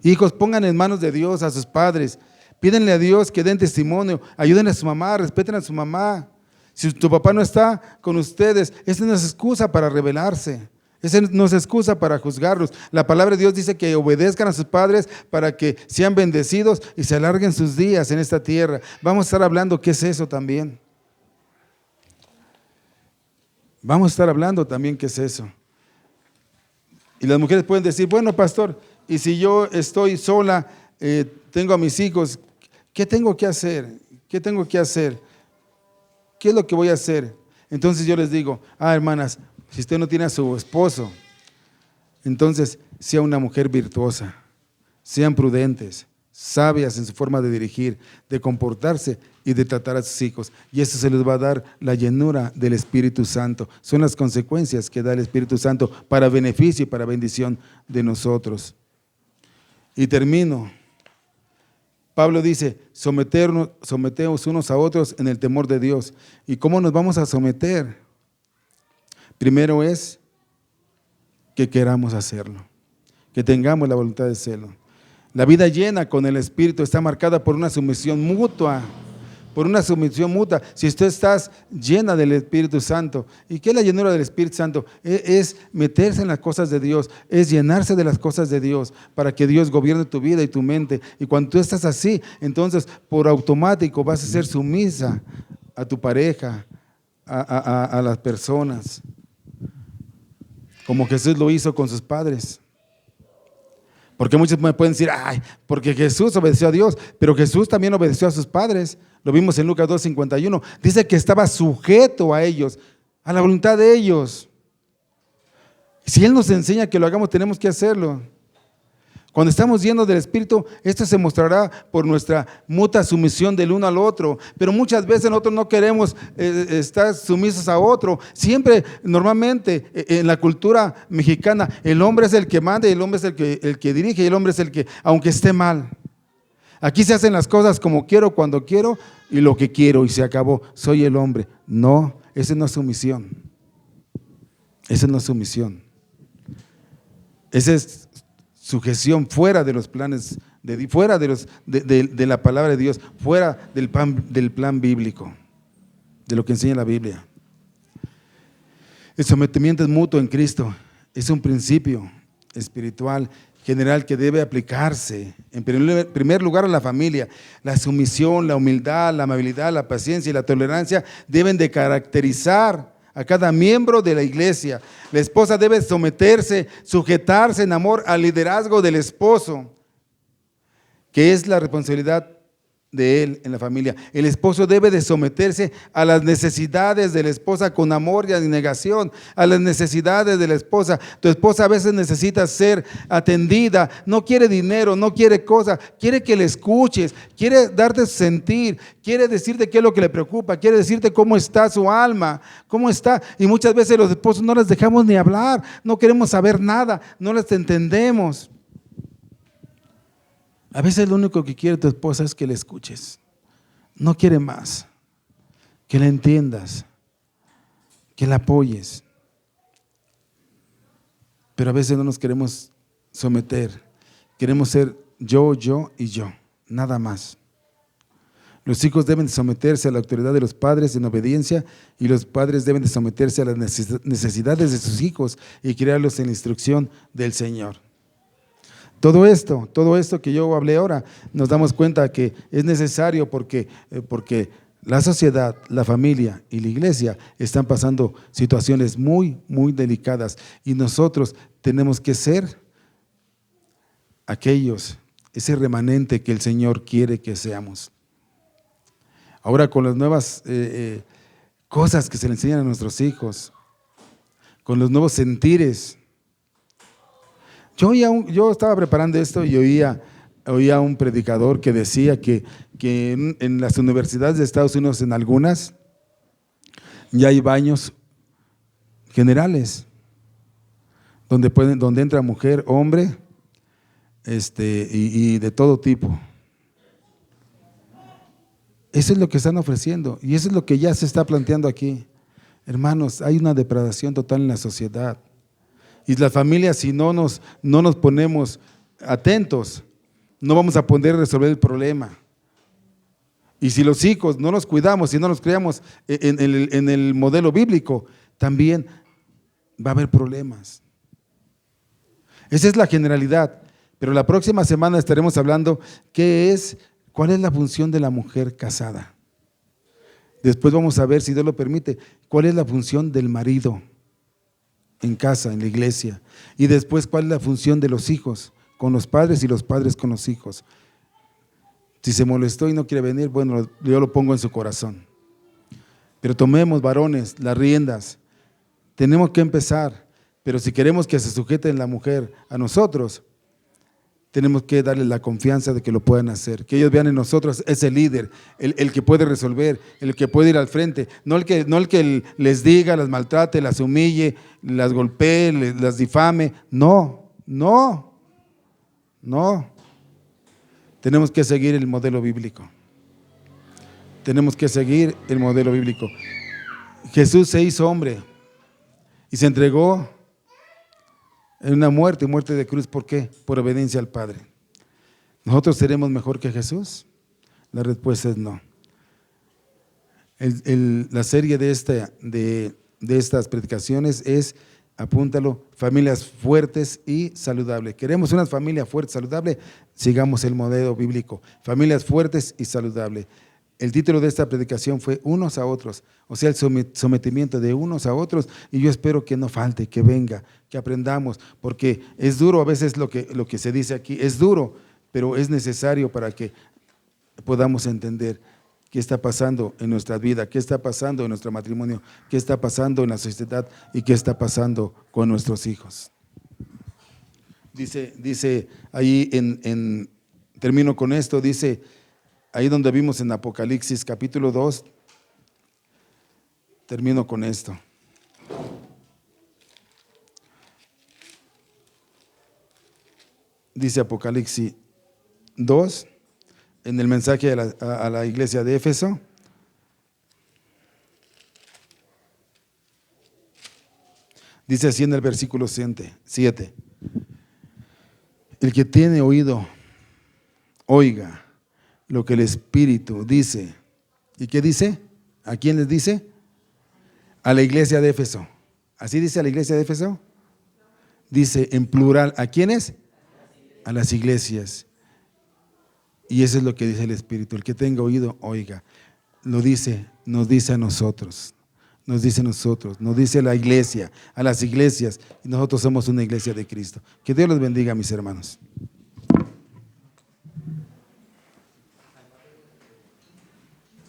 Speaker 1: Hijos, pongan en manos de Dios a sus padres, pídenle a Dios que den testimonio, ayuden a su mamá, respeten a su mamá. Si tu papá no está con ustedes, esa no es excusa para rebelarse, esa no es excusa para juzgarlos. La palabra de Dios dice que obedezcan a sus padres para que sean bendecidos y se alarguen sus días en esta tierra. Vamos a estar hablando qué es eso también. Vamos a estar hablando también qué es eso. Y las mujeres pueden decir, bueno, pastor, y si yo estoy sola, tengo a mis hijos, ¿qué tengo que hacer? ¿Qué tengo que hacer? ¿Qué es lo que voy a hacer? Entonces yo les digo, hermanas, si usted no tiene a su esposo, entonces sea una mujer virtuosa, sean prudentes, sabias en su forma de dirigir, de comportarse y de tratar a sus hijos. Y eso se les va a dar la llenura del Espíritu Santo. Son las consecuencias que da el Espíritu Santo para beneficio y para bendición de nosotros. Y termino. Pablo dice, someteos unos a otros en el temor de Dios. ¿Y cómo nos vamos a someter? Primero es que queramos hacerlo, que tengamos la voluntad de hacerlo. La vida llena con el Espíritu está marcada por una sumisión mutua, Si usted está llena del Espíritu Santo, ¿y qué es la llenura del Espíritu Santo? Es meterse en las cosas de Dios, es llenarse de las cosas de Dios para que Dios gobierne tu vida y tu mente. Y cuando tú estás así, entonces por automático vas a ser sumisa a tu pareja, a las personas, como Jesús lo hizo con sus padres. Porque muchos me pueden decir, porque Jesús obedeció a Dios, pero Jesús también obedeció a sus padres. Lo vimos en Lucas 2:51. Dice que estaba sujeto a ellos, a la voluntad de ellos. Si Él nos enseña que lo hagamos, tenemos que hacerlo. Cuando estamos llenos del Espíritu, esto se mostrará por nuestra mutua sumisión del uno al otro. Pero muchas veces nosotros no queremos estar sumisos a otro. Siempre, normalmente, en la cultura mexicana, el hombre es el que manda y el hombre es el que dirige y el hombre es el que, aunque esté mal. Aquí se hacen las cosas como quiero, cuando quiero y lo que quiero y se acabó. Soy el hombre. No, esa no es sumisión. Esa no es sumisión. Esa es sujeción fuera de los planes fuera de la palabra de Dios, fuera del plan bíblico, de lo que enseña la Biblia. El sometimiento es mutuo en Cristo, es un principio espiritual general que debe aplicarse en primer lugar a la familia. La sumisión, la humildad, la amabilidad, la paciencia y la tolerancia deben de caracterizar a cada miembro de la iglesia. La esposa debe someterse, sujetarse en amor al liderazgo del esposo, que es la responsabilidad de él en la familia. El esposo debe de someterse a las necesidades de la esposa con amor y abnegación, a las necesidades de la esposa. Tu esposa a veces necesita ser atendida, no quiere dinero, no quiere cosas, quiere que le escuches, quiere darte sentir, quiere decirte qué es lo que le preocupa, quiere decirte cómo está su alma, cómo está. Y muchas veces los esposos no les dejamos ni hablar, no queremos saber nada, no les entendemos. A veces lo único que quiere tu esposa es que le escuches. No quiere más. Que la entiendas. Que la apoyes. Pero a veces no nos queremos someter. Queremos ser yo y yo. Nada más. Los hijos deben someterse a la autoridad de los padres en obediencia, y los padres deben de someterse a las necesidades de sus hijos y criarlos en la instrucción del Señor. Todo esto que yo hablé ahora, nos damos cuenta que es necesario porque la sociedad, la familia y la iglesia están pasando situaciones muy, muy delicadas, y nosotros tenemos que ser ese remanente que el Señor quiere que seamos. Ahora, con las nuevas cosas que se le enseñan a nuestros hijos, con los nuevos sentires. Yo estaba preparando esto y oía a un predicador que decía que en las universidades de Estados Unidos, en algunas, ya hay baños generales, donde entra mujer, hombre, y de todo tipo. Eso es lo que están ofreciendo, y eso es lo que ya se está planteando aquí. Hermanos, hay una depravación total en la sociedad. Y las familias, si no nos ponemos atentos, no vamos a poder resolver el problema. Y si los hijos no los cuidamos, si no los criamos en el modelo bíblico, también va a haber problemas. Esa es la generalidad. Pero la próxima semana estaremos hablando cuál es la función de la mujer casada. Después vamos a ver, si Dios lo permite, cuál es la función del marido en casa, en la iglesia. Y después, cuál es la función de los hijos con los padres y los padres con los hijos. Si se molestó y no quiere venir, bueno, yo lo pongo en su corazón. Pero tomemos, varones, las riendas. Tenemos que empezar, pero si queremos que se sujete la mujer a nosotros, tenemos que darles la confianza de que lo puedan hacer, que ellos vean en nosotros ese líder, el que puede resolver, el que puede ir al frente, no el que les diga, las maltrate, las humille, las golpee, las difame. No. Tenemos que seguir el modelo bíblico. Jesús se hizo hombre y se entregó en una muerte de cruz. ¿Por qué? Por obediencia al Padre. ¿Nosotros seremos mejor que Jesús? La respuesta es no. La serie de estas predicaciones es, apúntalo, familias fuertes y saludables. ¿Queremos una familia fuerte y saludable? Sigamos el modelo bíblico. Familias fuertes y saludables. El título de esta predicación fue unos a otros, o sea, el sometimiento de unos a otros, y yo espero que no falte, que venga, que aprendamos, porque es duro a veces lo que se dice aquí, es duro, pero es necesario para que podamos entender qué está pasando en nuestra vida, qué está pasando en nuestro matrimonio, qué está pasando en la sociedad y qué está pasando con nuestros hijos. Dice ahí, termino con esto, dice, ahí donde vimos en Apocalipsis capítulo 2, termino con esto. Dice Apocalipsis 2, en el mensaje a la iglesia de Éfeso. Dice así en el versículo 7. El que tiene oído, oiga lo que el Espíritu dice. ¿Y qué dice? ¿A quién les dice? A la iglesia de Éfeso. ¿Así dice a la iglesia de Éfeso? Dice en plural. ¿A quiénes? A las iglesias. Y eso es lo que dice el Espíritu. El que tenga oído, oiga. Lo dice, nos dice a nosotros. Nos dice a nosotros. Nos dice a la iglesia, a las iglesias. Y nosotros somos una iglesia de Cristo. Que Dios los bendiga, mis hermanos.